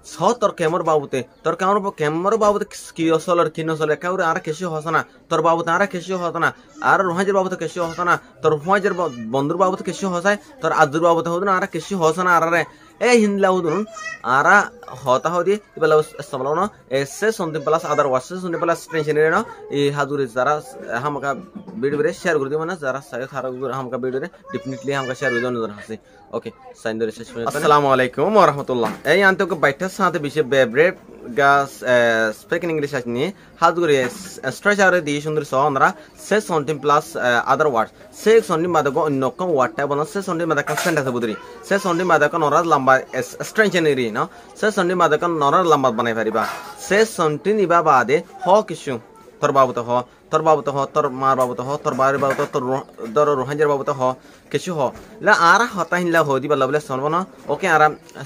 ছ তোর কেমর বাবুতে কি অসলর কি নসলর কাউরে আর কেশি হসনা তোর বাবুতে আর কেশি হসনা আর রোহাজের বাবুতে কেশি হসনা তোর রোহাজের বন্ধুর বাবুতে কেশি হসায় তোর আদুর বাবুতে হদুন আর কেশি হসনা আর রে এই হিন্দলা হদুন আরা হতা হদি ইবালা সমলানো এসে সন্তি প্লাস আদার ওয়াসে সন্তি প্লাস টেনশন রে না এই হাজুরে যারা হামকা ভিডিও রে শেয়ার করে দিও না যারা সাথে থারা হামকা ভিডিও রে ডেফিনেটলি হামকা শেয়ার করে দিও হাসি ওকে সাইন ধরে শেষ করে আসসালামু আলাইকুম ওয়া রাহমাতুল্লাহ এই আনতে ওকে বাইটার সাথে বেশি বেব্রেড গাস স্পিকিং ইংলিশ আসনি হাজুরে স্ট্রাকচারে দিয়ে সুন্দর সহ আমরা সে সন্তি প্লাস আদার ওয়ার্ড সে সন্তি মাদক অন্য কোন ওয়ার্ডটা বনা সে সন্তি মাদক সেন্টেন্স বুদরি সে সন্তি মাদক নরা লম্বা স্ট্রেঞ্চেনেরি না সে সন্তি মাদক নরা লম্বা বানাই পারিবা সে সন্তি নিবা বাদে হ কিছু তোর বাবুতে হ তোর মার বাবুতে হ তোর বাড়ির বাবুতে তোর রোহাঞ্জের বাবুতে হ কিছু হ লা আর হতা হিনলা হ দিবা লবলে সনব না ওকে আর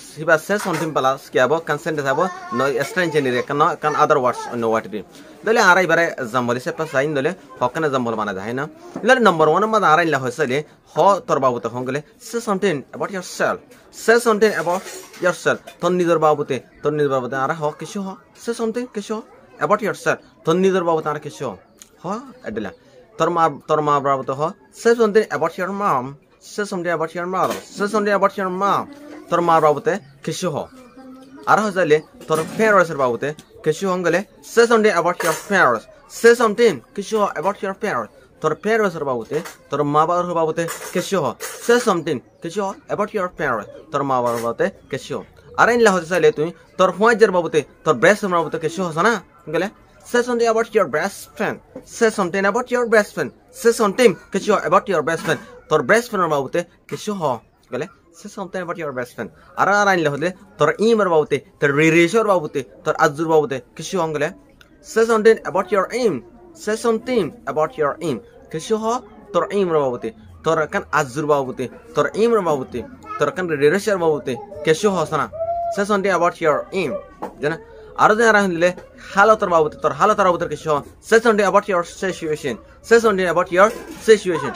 সিবা সে সন্তি প্লাস কি আবো কনসেন্ট যাব নো স্ট্রেঞ্চেনেরি কান আদার ওয়ার্ডস অন্য ওয়ার্ড দি দলে আর এবারে জাম্বলি সে পাস সাইন দলে হকনে জাম্বল বানা যায় না লা নাম্বার 1 মা আর ইল্লা হইছলে হ তোর বাবুতে হংগলে সে সামথিং অ্যাবাউট yourself সে সামথিং অ্যাবাউট yourself তোর নিজের বাবুতে আর হ কিছু হ সে সামথিং কিছু অ্যাবাউট yourself তোর নিজের বাবুতে আর কিছু হ এডলা তোর মা বাবুতে হ সে সামথিং অ্যাবাউট your mom সে সামথিং অ্যাবাউট your mother সে সামথিং অ্যাবাউট your mom তোর মা বাবুতে কিছু হ আর হইছলে তোর parents এর বাবুতে কিছু হংগলে সে something about your parents say something কিছু অ্যাবাউট your parents তোর parents এর বাবুতে তোর মা বাবার বাবুতে কিছু হ সে সামথিং কিছু অ্যাবাউট your parents তোর মা বাবার বাবুতে কিছু আর ইনলা হতে চাইলে তুই তোর হোয়াইজের বাবুতে তোর বেস্ট ফ্রেন্ড বাবুতে কিছু হস না গেলে সে something about your best friend সে something about your best friend সে সামথিং কিছু অ্যাবাউট your best friend তোর বেস্ট ফ্রেন্ডের বাবুতে কিছু হ গেলে সে something about your best friend are in-law হতে তোর ইমের বাবুতে তোর রিলেশনের বাবুতে তোর আজুর বাবুতে কিছু হংগলে say something about your aim say something about your aim কিছু হ তোর aim এর বাবুতে তোর কান আজুর বাবুতে তোর aim এর বাবুতে তোর কান রিলেশনের বাবুতে কিছু হস না say something about your aim জানা আর যারা হইলে হালতের বাবুতে তোর হালতের বাবুতে কিছু say something about your situation say something about your situation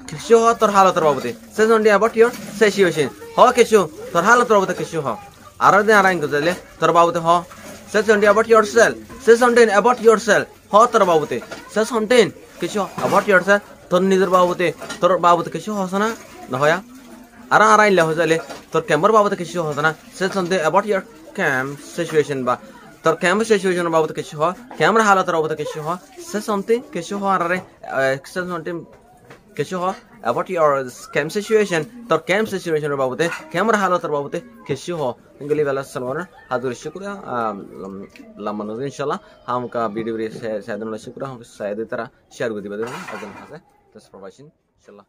কিছু হ তোর হালতের বাবুতে say something about your situation হ কিছু তোর হালতের বাবুতে কিছু হ আর যারা হইলে তোর বাবুতে হ say something about yourself say something about yourself হ তোর বাবুতে say something কিছু about yourself তোর নিজের বাবুতে কিছু হস না নহয়া আর আইলা হইলে তোর ক্যাম্পের বাবুতে কিছু হস না say something about your camp situation বা তোর ক্যাম্প সিচুয়েশন বাবুতে কিছু হ ক্যামেরা হালতের বাবুতে কিছু হ say something কিছু হ আর say something কিছু হ about your camp situation তোর camp situation বাবুতে ক্যামেরা হালতের বাবুতে কিছু হ इंगली वाला सलमान हाजुर शुक्रिया लम्बा नजर इंशाल्लाह हम का वीडियो रे शायद शुक्रिया हम शायद तरह शेयर कर दिबे अगर हासे तस प्रोवाइशन इंशाल्लाह